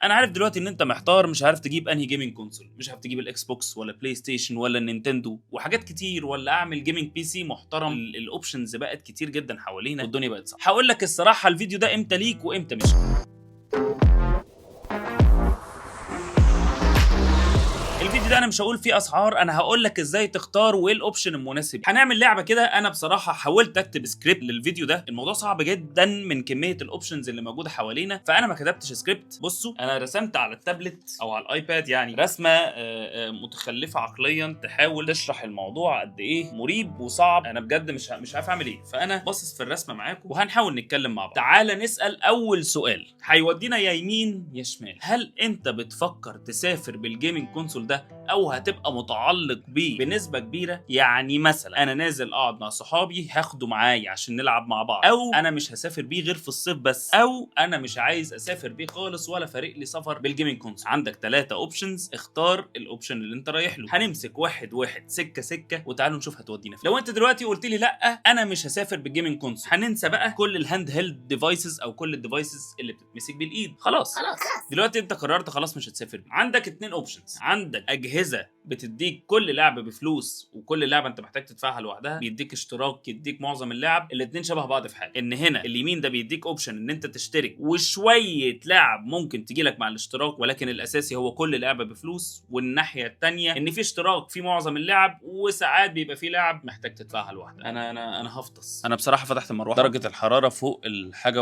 انا عارف دلوقتي ان انت محتار، مش عارف تجيب انهي جيمنج كونسول، مش عارف تجيب الاكس بوكس ولا بلاي ستيشن ولا نينتندو وحاجات كتير، ولا اعمل جيمنج بي سي محترم. الاوبشنز بقت كتير جدا حوالينا والدنيا بقت صعبه. هقول لك الصراحه الفيديو ده امتى ليك وامتى مش. الفيديو ده انا مش هقول فيه اسعار، انا هقول لك ازاي تختار وايه الاوبشن المناسب. هنعمل لعبه كده. انا بصراحه حاولت اكتب سكريبت للفيديو ده، الموضوع صعب جدا من كميه الاوبشنز اللي موجوده حوالينا، فانا ما كتبتش سكريبت. بصوا انا رسمت على التابلت او على الايباد يعني رسمه متخلفه عقليا تحاول تشرح الموضوع قد ايه مريب وصعب. انا بجد مش عارف اعمل ايه، فانا باصص في الرسمه معاكم وهنحاول نتكلم مع بعض. تعالى نسال اول سؤال هيودينا يا يمين يا شمال. هل انت بتفكر تسافر بالجيمنج كونسول ده او هتبقى متعلق بيه بنسبه كبيره؟ يعني مثلا انا نازل اقعد مع صحابي هاخده معايا عشان نلعب مع بعض، او انا مش هسافر بيه غير في الصيف بس، او انا مش عايز اسافر بيه خالص ولا فارق لي سفر بالجيمنج كونسول. عندك 3 اوبشنز، اختار الاوبشن اللي انت رايح له. هنمسك واحد سكه سكه وتعالوا نشوف هتودينا فين. لو انت دلوقتي قلت لي لا انا مش هسافر بالجيمنج كونسول، هننسى بقى كل الهاند هيلد ديفايسز او كل الديفايسز اللي بتتمسك بالايد. خلاص دلوقتي انت قررت خلاص مش هتسافر بيه. عندك 2 اوبشنز. عندك اجهزه بتديك كل لعبه بفلوس وكل لعبه انت محتاج تدفعها لوحدها، بيديك اشتراك يديك معظم اللعب. الاثنين شبه بعض في حاجه، ان هنا اليمين ده بيديك اوبشن ان انت تشترك وشويه لعب ممكن تجي لك مع الاشتراك، ولكن الاساسي هو كل لعبه بفلوس. والناحيه الثانيه ان في اشتراك في معظم اللعب، وساعات بيبقى في لعب محتاج تدفعها لوحدها. انا هفطس. انا بصراحه فتحت المروحه، درجه الحراره فوق الحاجه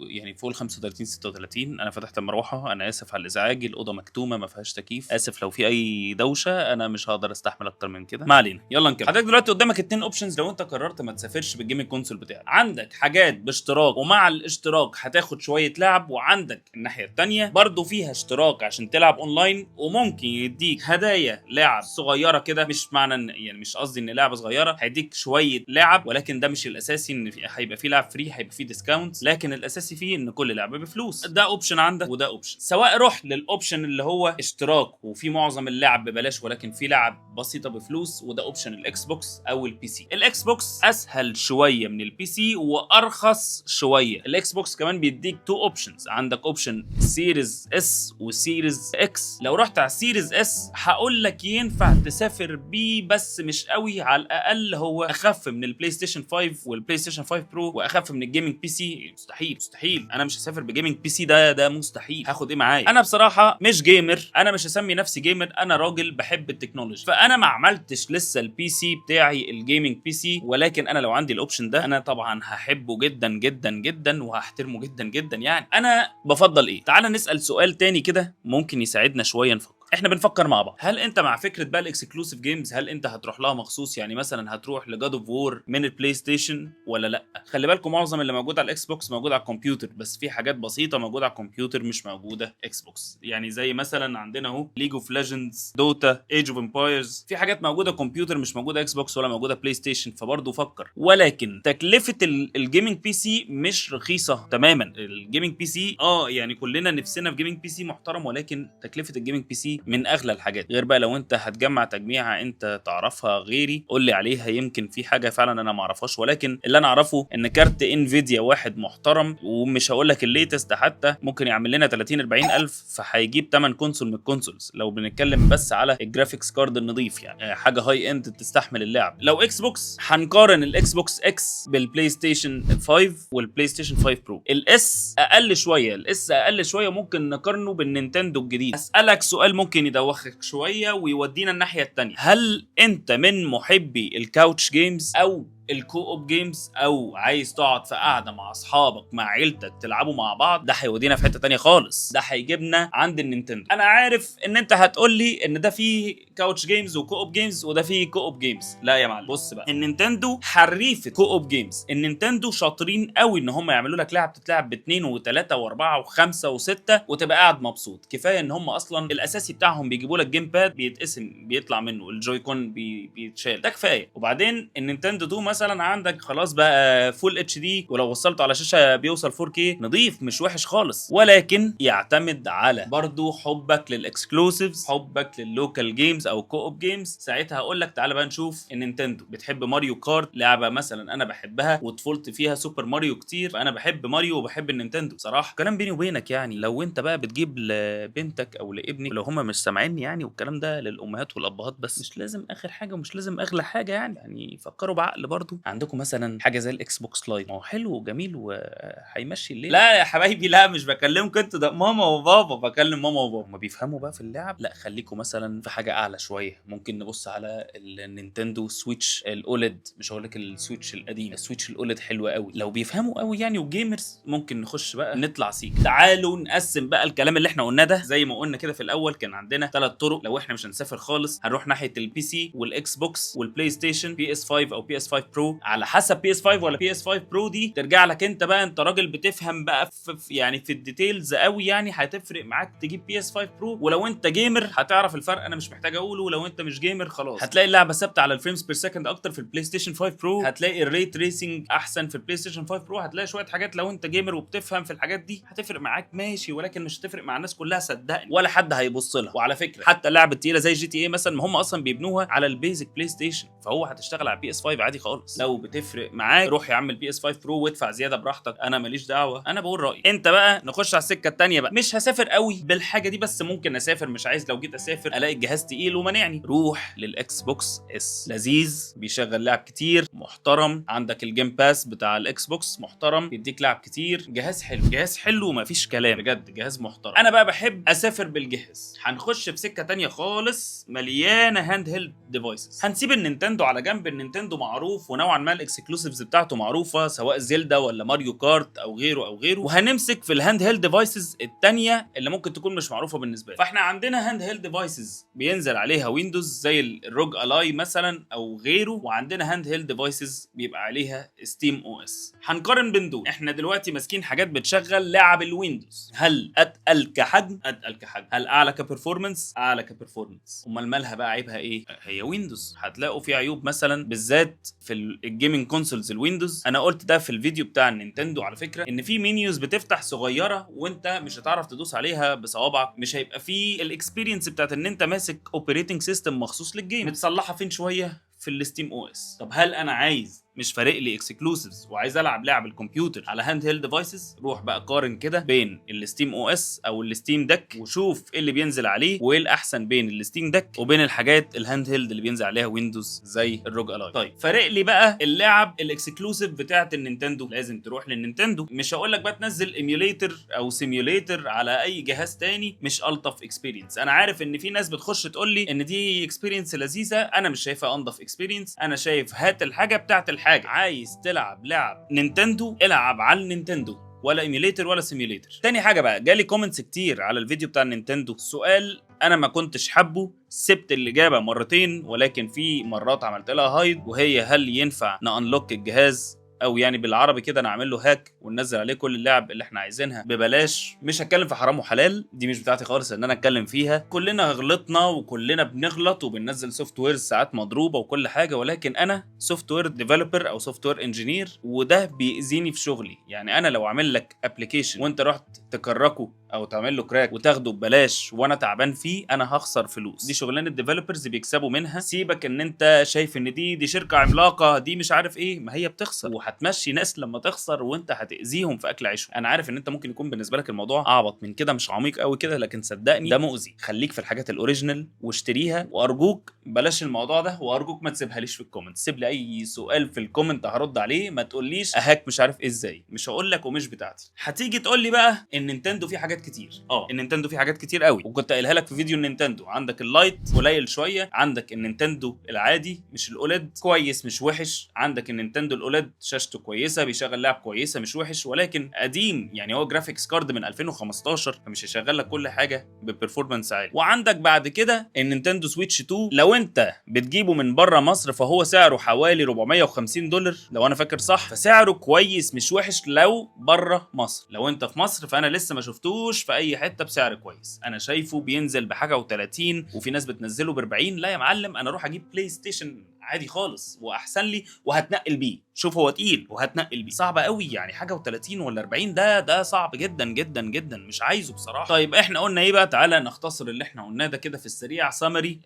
يعني فوق ال 35 36. انا فتحت المروحه. انا اسف على الازعاج، الاوضه مكتومه ما فيهاش تكييف، اسف لو في اي دوشه، انا مش هقدر استحمل اكتر من كده. ما علينا، يلا نكمل. حضرتك دلوقتي قدامك 2 اوبشنز لو انت قررت ما تسافرش بالجيمنج كونسول بتاعك. عندك حاجات باشتراك ومع الاشتراك هتاخد شويه لعب، وعندك الناحيه الثانيه برضو فيها اشتراك عشان تلعب اونلاين، وممكن يديك هدايا لعب صغيره كده. مش معنى ان يعني مش قصدي ان لعبه صغيره، هيديك شويه لعب، ولكن ده مش الاساسي. ان هيبقى في لعب فري، هيبقى في ديسكاونت، لكن الاساسي فيه ان كل لعبه بفلوس. ده اوبشن عندك وده اوبشن. سواء رحت للاوبشن اللي هو اشتراك وفي معظم اللعب ببلاش ولكن في لعب بسيطه بفلوس، وده اوبشن الاكس بوكس او البي سي. الاكس بوكس اسهل شويه من البي سي وارخص شويه. الاكس بوكس كمان بيديك 2 اوبشنز. عندك اوبشن سيريز اس وسيريز اكس. لو رحت على السيريز اس هقول لك ينفع تسافر بيه بس مش قوي، على الاقل هو اخف من البلاي ستيشن 5 والبلاي ستيشن 5 برو، واخف من الجيمنج بي سي. مستحيل انا مش هسافر بجيمنج بي سي، ده مستحيل. هاخد ايه معايا؟ انا بصراحه مش جيمر، انا مش هسمي نفسي جيمر، انا راجل بحب التكنولوجي، فانا ما عملتش لسه البي سي بتاعي الجيمنج بي سي. ولكن انا لو عندي الاوبشن ده انا طبعا هحبه جدا جدا جدا وهحترمه جدا جدا. يعني انا بفضل ايه؟ تعال نسال سؤال تاني كده ممكن يساعدنا شويه نفكر. احنا بنفكر مع بعض، هل انت مع فكره بقى الاكسكلوسيف جيمز؟ هل انت هتروح لها مخصوص؟ يعني مثلا هتروح لجاد اوف وور من البلاي ستيشن ولا لا؟ خلي بالكم معظم اللي موجود على الاكس بوكس موجود على الكمبيوتر، بس في حاجات بسيطه موجوده على الكمبيوتر مش موجوده اكس بوكس. يعني زي مثلا عندنا اهو ليج اوف ليجندز، دوتا، ايج اوف امبايرز، في حاجات موجوده كمبيوتر مش موجوده اكس بوكس ولا موجوده بلاي ستيشن، فبرضه فكر. ولكن تكلفه الجيمنج بي سي مش رخيصه تماما. الجيمنج بي سي يعني كلنا نفسنا في جيمنج بي سي محترم، ولكن تكلفه الجيمنج بي سي من اغلى الحاجات. غير بقى لو انت هتجمع تجميعه انت تعرفها غيري قول لي عليها، يمكن في حاجه فعلا انا ما اعرفهاش. ولكن اللي انا اعرفه ان كارت انفيديا واحد محترم، ومش هقول لك الليتست حتى، ممكن يعمل لنا 30 40 الف، فهيجيب 8 كونسول من الكونسولز. لو بنتكلم بس على الجرافيكس كارد النظيف، يعني حاجه هاي اند تستحمل اللعب. لو اكس بوكس هنقارن الاكس بوكس اكس بالبلاي ستيشن 5 والبلاي ستيشن 5 برو. الاس اقل شويه، ممكن نقارنه بالنينتندو الجديد. اسالك سؤال ممكن يدوخك شويه ويودينا الناحيه الثانيه. هل انت من محبي الكاوتش جيمز او الكو-اوب جيمز، او عايز تقعد في قاعده مع اصحابك مع عيلتك تلعبوا مع بعض؟ ده هيودينا في حته تانية خالص، ده هيجيبنا عند النينتندو. انا عارف ان انت هتقول لي ان ده فيه كاوتش جيمز وكو-اوب جيمز وده فيه كو-اوب جيمز. لا يا معلم، بص بقى، النينتندو حريفه كو-اوب جيمز. النينتندو شاطرين قوي ان هم يعملوا لك لعب تتلعب باثنين وثلاثه واربعه وخمسه وسته وتبقى قاعد مبسوط. كفايه ان هم اصلا الاساسي بتاعهم بيجيبوا لك جيم باد بيتقسم، بيطلع منه الجوي كون بيتشال، ده كفايه. وبعدين النينتندو 2 مثلا عندك خلاص بقى فول اتش دي، ولو وصلته على شاشه بيوصل 4K نظيف، مش وحش خالص. ولكن يعتمد على برضو حبك للاكسكلوسيفز، حبك لللوكال جيمز، جيمز او كوب جيمز، ساعتها هقول لك تعالى بقى نشوف النينتندو. بتحب ماريو كارت، لعبه مثلا انا بحبها وطفولت فيها سوبر ماريو كتير، فانا بحب ماريو وبحب النينتندو صراحه. كلام بيني وبينك يعني، لو انت بقى بتجيب لبنتك او لابنك، ولو هم مش سامعيني يعني، والكلام ده للامهات والابهات بس، مش لازم اخر حاجه ومش لازم اغلى حاجه يعني فكروا بعقل برضو. عندكم مثلا حاجه زي الاكس بوكس لايت، ما هو حلو وجميل وهيمشي الليل. لا يا حبايبي لا، مش بكلمكم انتوا، ده ماما وبابا، بكلم ماما وبابا. ما بيفهموا بقى في اللعب، لا خليكم مثلا في حاجه اعلى شويه. ممكن نبص على النينتندو سويتش الاوليد، مش هقول لك السويتش القديم، السويتش الاوليد حلو قوي لو بيفهموا قوي يعني وجيمرز. ممكن نخش بقى نطلع سيك. تعالوا نقسم بقى الكلام اللي احنا قلناه ده. زي ما قلنا كده في الاول، كان عندنا 3 طرق لو احنا مش هنسافر خالص. هنروح ناحيه البي سي والاكس بوكس والبلاي ستيشن، بي اس 5 او بي اس 5 برو، على حسب بي اس 5 ولا بي اس 5 برو دي ترجع لك انت بقى. انت راجل بتفهم بقى في يعني في الديتيلز قوي يعني، هتفرق معاك تجيب بي اس 5 برو. ولو انت جيمر هتعرف الفرق، انا مش محتاج اقوله. ولو انت مش جيمر خلاص هتلاقي اللعبه ثابته على الفريمز بير سكند اكتر في البلاي ستيشن 5 برو، هتلاقي الري تريسنج احسن في البلاي ستيشن 5 برو، هتلاقي شويه حاجات لو انت جيمر وبتفهم في الحاجات دي هتفرق معاك ماشي، ولكن مش هتفرق مع الناس كلها صدقني، ولا حد هيبص لها. وعلى فكره حتى اللعبه التقيله زي جي تي اي مثلا، ما هم اصلا بيبنوها على البيزك بلاي ستيشن، فهو هتشتغل على البي اس 5 عادي خالص. لو بتفرق معاك روح يا عم البي اس 5 برو وادفع زياده براحتك، انا ماليش دعوه، انا بقول رايي. انت بقى نخش على السكه الثانيه بقى. مش هسافر قوي بالحاجه دي، بس ممكن اسافر، مش عايز لو جيت اسافر الاقي الجهاز تقيل ومانعني. روح للاكس بوكس اس، لذيذ، بيشغل لعب كتير، محترم. عندك الجيم باس بتاع الاكس بوكس محترم، بيديك لعب كتير، جهاز حلو، جهاز حلو ومفيش كلام، بجد جهاز محترم. انا بقى بحب اسافر بالجهاز. هنخش في سكه تانية خالص مليانه هاند هيلد ديفايسز. هنسيب النينتندو على جنب، النينتندو معروف ونوعا ما الاكسكلوسيفز بتاعته معروفه، سواء زيلدا ولا ماريو كارت او غيره او غيره. وهنمسك في الهاند هيلد ديفايسز التانية اللي ممكن تكون مش معروفه بالنسبه لك. فاحنا عندنا هاند هيلد ديفايسز بينزل عليها ويندوز زي الروج الاي مثلا او غيره، وعندنا هاند هيلد ديفايسز بيبقى عليها ستيم او اس. هنقارن بين دول. احنا دلوقتي ماسكين حاجات بتشغل لعب الويندوز، هل اتقل كحجم؟ اتقل كحجم. هل اعلى كبرفورمانس؟ اعلى كبرفورمانس. امال مالها بقى عيبها ايه؟ هي ويندوز. هتلاقوا في عيوب مثلا بالذات في الجيمنج كونسولز الويندوز. انا قلت ده في الفيديو بتاع النينتندو على فكره، ان في منيوز بتفتح صغيره وانت مش هتعرف تدوس عليها بصوابعك، مش هيبقى في الاكسبيرينس بتاعت ان انت ماسك اوبريتنج سيستم مخصوص للجيم. متصلحه فين شويه؟ في الستيم او اس. طب هل انا عايز مش فارق لي اكسكلوسيفز وعايز العب لعب الكمبيوتر على هاند هيلد ديفايسز؟ روح بقى قارن كده بين الستيم او اس او الستيم ديك وشوف ايه اللي بينزل عليه وايه الاحسن بين الستيم ديك وبين الحاجات الهاند هيلد اللي بينزل عليها ويندوز زي الروج الاي. طيب فارق لي بقى اللعب الاكسكلوسيف بتاعت النينتندو، لازم تروح للنينتندو. مش هقول لك بقى تنزل ايميوليتر او سيميوليتر على اي جهاز تاني، مش الطف اكسبيرينس. انا عارف ان في ناس بتخش تقول لي ان دي اكسبيرينس لذيذه، انا مش شايفها انضف اكسبيرينس. انا شايف هات الحاجه بتاعت الحاجه. عايز تلعب لعب نينتندو العب على النينتندو، ولا ايميوليتر ولا سيميوليتر. تاني حاجه بقى، جالي كومنتس كتير على الفيديو بتاع النينتندو، سؤال انا ما كنتش حابه، سبت الاجابه مرتين ولكن في مرات عملت لها هايد، وهي هل ينفع نانلوك الجهاز، او يعني بالعربي كده نعمل له هاك وننزل عليه كل اللعب اللي احنا عايزينها ببلاش. مش هتكلم في حرام وحلال، دي مش بتاعتي خالص ان انا اتكلم فيها. كلنا غلطنا وكلنا بنغلط وبننزل سوفت وير ساعات مضروبه وكل حاجه، ولكن انا سوفت وير ديفلوبر او سوفت وير انجينير، وده بيأذيني في شغلي. يعني انا لو عامل لك ابلكيشن وانت رحت تكركه او تعمل له كراك وتاخده ببلاش وانا تعبان فيه، انا هخسر فلوس. دي شغلانه الديفلوبرز بيكسبوا منها. سيبك ان انت شايف ان دي شركه عملاقه، دي مش عارف ايه، ما هي بتخسر وهتمشي ناس لما تخسر وانت هتأذيهم في اكل عيشهم. انا عارف ان انت ممكن يكون بالنسبه لك الموضوع اعبط من كده، مش عميق قوي كده، لكن صدقني ده مؤذي. خليك في الحاجات الاوريجينال واشتريها، وارجوك بلاش الموضوع ده، وارجوك ما تسيبها ليش في الكومنت. سيب لي اي سؤال في الكومنت هرد عليه، ما تقوليش اهاك مش عارف ايه ازاي، مش هقول لك ومش بتاعتي. هتيجي تقول لي بقى النينتندو فيه حاجات كتير. النينتندو فيه حاجات كتير قوي، وكنت قايلها لك في فيديو النينتندو. عندك اللايت قليل شويه، عندك النينتندو العادي مش الاوليد كويس مش وحش، عندك النينتندو الاوليد شاشته كويسه بيشغل لعب كويسه مش وحش، ولكن قديم يعني هو جرافيكس كارد من 2015 فمش هيشغل لك كل حاجه ببرفورمانس عالي. وعندك بعد كده النينتندو سويتش 2، لو انت بتجيبه من بره مصر فهو سعره حوالي $450 لو انا فاكر صح، فسعره كويس مش وحش لو بره مصر. لو انت في مصر فانا لسه ما شفتوش في اي حته بسعر كويس، انا شايفه بينزل بحاجه و30 وفي ناس بتنزله ب40. لا يا معلم، انا اروح اجيب بلاي ستيشن عادي خالص واحسن لي وهتنقل بيه. شوف هو تقيل وهتنقل بيه، صعب قوي يعني حاجه و30 ولا 40 ده صعب جدا جدا جدا، مش عايزه بصراحه. طيب احنا قلنا ايه بقى؟ تعالى نختصر اللي احنا قلناه ده كده في السريع، سامري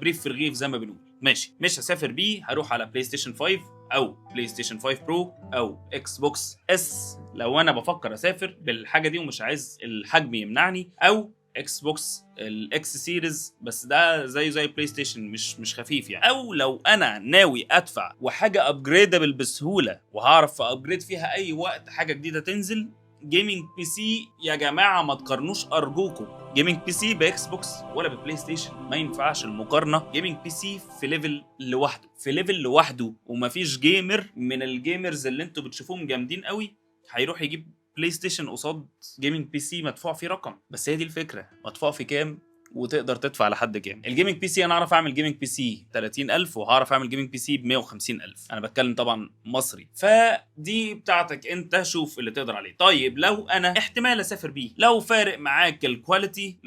بريف في رغيف زي ما بنقول. ماشي، مش هسافر بيه، هروح على بلاي ستيشن 5 او بلاي ستيشن 5 برو او اكس بوكس اس لو انا بفكر اسافر بالحاجه دي ومش عايز الحجم يمنعني، او اكس بوكس الاكس سيريز بس ده زي بلاي ستيشن مش خفيف يعني، او لو انا ناوي ادفع وحاجه ابجريدبل بسهوله وهعرف ابجريد فيها اي وقت حاجه جديده تنزل، جيمنج بي سي يا جماعه ما تقارنوش ارجوكم جيمنج بي سي باكس بوكس ولا ببلاي ستيشن، ما ينفعش المقارنه. جيمنج بي سي في ليفل لوحده، في ليفل لوحده، ومفيش جيمر من الجيمرز اللي انتوا بتشوفوهم جامدين قوي هيروح يجيب بلاي ستيشن قصاد جيمنج بي سي مدفوع فيه رقم. بس هي دي الفكره، مدفوع في كام وتقدر تدفع لحد كام. الجيمنج بي سي انا اعرف اعمل جيمنج بي سي 30000 وهعرف اعمل جيمنج بي سي ب 150000، انا بتكلم طبعا مصري، فدي بتاعتك انت، شوف اللي تقدر عليه. طيب لو انا احتمال اسافر بيه، لو فارق معاك الكواليتي،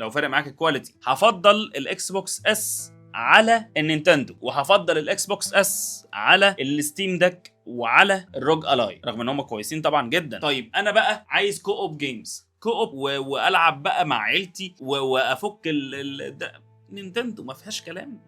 هفضل الاكس بوكس اس على النينتندو، وهفضل الاكس بوكس اس على الستيم ديك وعلى الروج الاي، رغم ان هم كويسين طبعا جدا. طيب انا بقى عايز كو اوب جيمز، والعب بقى مع عيلتي وافك نينتندو ما فيهاش كلام،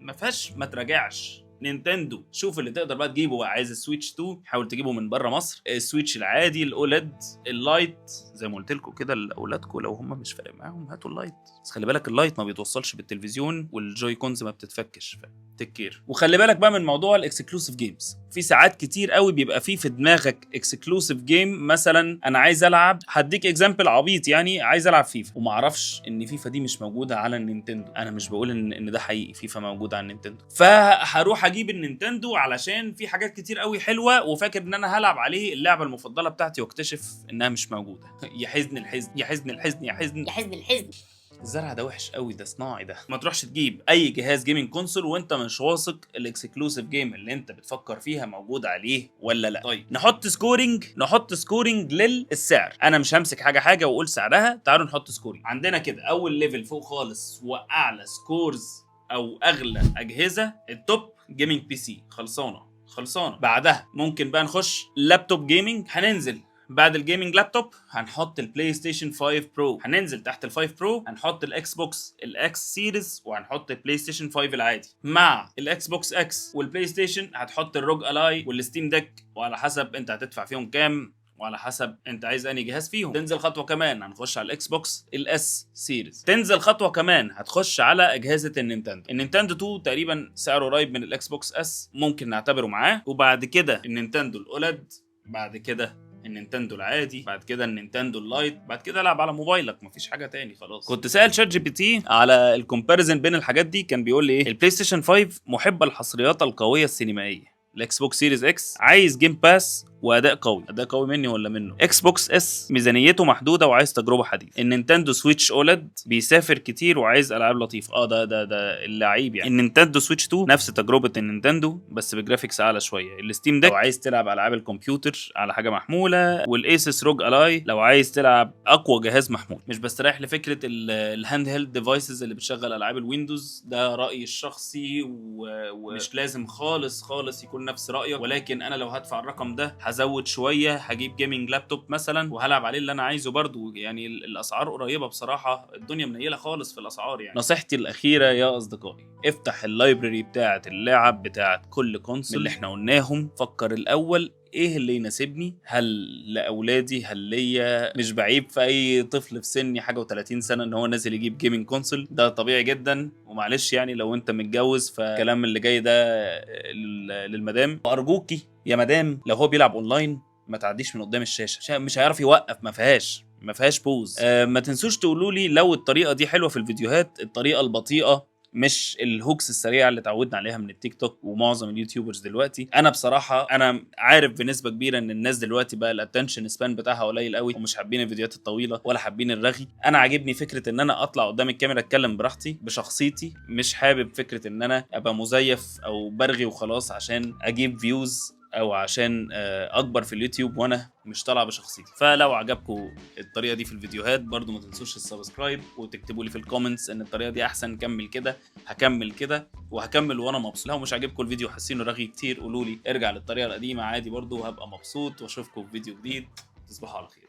ما تراجعش. نينتندو شوف اللي تقدر بقى تجيبه بقى. عايز السويتش 2 حاول تجيبه من بره مصر، السويتش العادي، الاوليد، اللايت، زي ما قلت لكم كده لاولادكم لو هم مش فارق معاهم هاتوا اللايت، بس خلي بالك اللايت ما بيتوصلش بالتلفزيون والجوي كونز ما بتتفكش، تكير. وخلي بالك بقى من موضوع الاكسكلوسيف جيمز، في ساعات كتير قوي بيبقى في دماغك اكسكلوسيف جيم، مثلا انا عايز العب، هديك اكزامبل عبيط يعني، عايز العب فيفا وما اعرفش ان فيفا دي مش موجوده على النينتندو. انا مش بقول ان ده حقيقي، فيفا موجوده على النينتندو، فهروح اجيب النينتندو علشان في حاجات كتير قوي حلوه وفاكر ان انا هلعب عليه اللعبه المفضله بتاعتي، واكتشف انها مش موجوده. يا حزن الحزن يا حزن الحزن يا حزن يا حزن الحزن. الزرع ده وحش قوي، ده صناعي ده. ما تروحش تجيب اي جهاز جيمنج كونسول وانت مش واثق الاكسكلوسيف جيم اللي انت بتفكر فيها موجود عليه ولا لا. طيب نحط سكورنج للسعر. انا مش همسك حاجه واقول سعرها، تعالوا نحط سكورنج. عندنا كده اول ليفل فوق خالص واعلى سكورز او اغلى اجهزه، التوب جيمنج بي سي خلصانه. بعدها ممكن بقى نخش لابتوب جيمنج، هننزل بعد الجيمنج لابتوب هنحط البلاي ستيشن 5 برو، هننزل تحت ال5 برو هنحط الاكس بوكس الاكس سيريز، وهنحط البلاي ستيشن 5 العادي مع الاكس بوكس اكس والبلاي ستيشن، هتحط الروج الاي والستيم ديك، وعلى حسب انت هتدفع فيهم كام وعلى حسب انت عايز انهي جهاز فيهم. تنزل خطوه كمان هنخش على الاكس بوكس الاس سيريز، تنزل خطوه كمان هتخش على اجهزه النينتندو 2 تقريبا سعره قريب من الاكس بوكس اس، ممكن نعتبره معاه. وبعد كده النينتندو الاولد، بعد كده النينتندو العادي، بعد كده النينتندو اللايت، بعد كده العب على موبايلك، مفيش حاجه تاني خلاص. كنت سائل شات جي بي تي على الكومباريزن بين الحاجات دي، كان بيقول لي ايه؟ البلاي ستيشن 5 محب الحصريات القويه السينمائيه، الاكس بوكس سيريز اكس عايز جيم باس واداء قوي مني ولا منه، اكس بوكس اس ميزانيته محدوده وعايز تجربه حديثه، النينتندو سويتش اولد بيسافر كتير وعايز العاب لطيفه. ده اللعيب يعني. النينتندو سويتش 2 نفس تجربه النينتندو بس بجرافيكس اعلى شويه، الستيم ديك لو عايز تلعب العاب الكمبيوتر على حاجه محموله، والايسس روج الاي لو عايز تلعب اقوى جهاز محمول. مش بستريح لفكره الهاند هيلد ديفايسز اللي بتشغل العاب الويندوز، ده رايي الشخصي ومش لازم خالص يكون نفس رايك، ولكن انا لو هدفع الرقم ده هزود شويه، هجيب جيمنج لابتوب مثلا وهلعب عليه اللي انا عايزه برضو يعني. الاسعار قريبه بصراحه، الدنيا منيله خالص في الاسعار يعني. نصيحتي الاخيره يا اصدقائي، افتح اللايبرري بتاعه اللعب بتاعه كل كونسول اللي احنا قلناهم، فكر الاول ايه اللي يناسبني، هل لاولادي، هل ليا. مش بعيب في اي طفل في سني حاجه و30 سنه ان هو نازل يجيب جيمنج كونسول، ده طبيعي جدا. ومعلش يعني لو انت متجوز فالكلام اللي جاي ده للمدام، وارجوكي يا مدام لو هو بيلعب اونلاين ما تعديش من قدام الشاشه، مش هيعرف يوقف، ما فيهاش بوز. ما تنسوش تقولوا لي لو الطريقه دي حلوه في الفيديوهات، الطريقه البطيئه مش الهوكس السريعه اللي اتعودنا عليها من التيك توك ومعظم اليوتيوبرز دلوقتي. انا بصراحه انا عارف بنسبه كبيره ان الناس دلوقتي بقى الاتنشن سبان بتاعها قليل قوي ومش حابين الفيديوهات الطويله ولا حابين الرغي. انا عاجبني فكره ان انا اطلع قدام الكاميرا اتكلم براحتي بشخصيتي، مش حابب فكره ان انا ابقى مزيف او برغي وخلاص عشان اجيب فيوز او عشان اكبر في اليوتيوب وانا مش طالع بشخصيتي. فلو عجبكم الطريقه دي في الفيديوهات برضو ما تنسوش السبسكرايب وتكتبوا لي في الكومنتس ان الطريقه دي احسن، كمل كده، هكمل كده وهكمل وانا مبسوط. لو مش عاجبكم الفيديو حاسينه رغي كتير قولوا لي ارجع للطريقه القديمه عادي برضو وهبقى مبسوط، واشوفكم في فيديو جديد. تصبحوا على خير.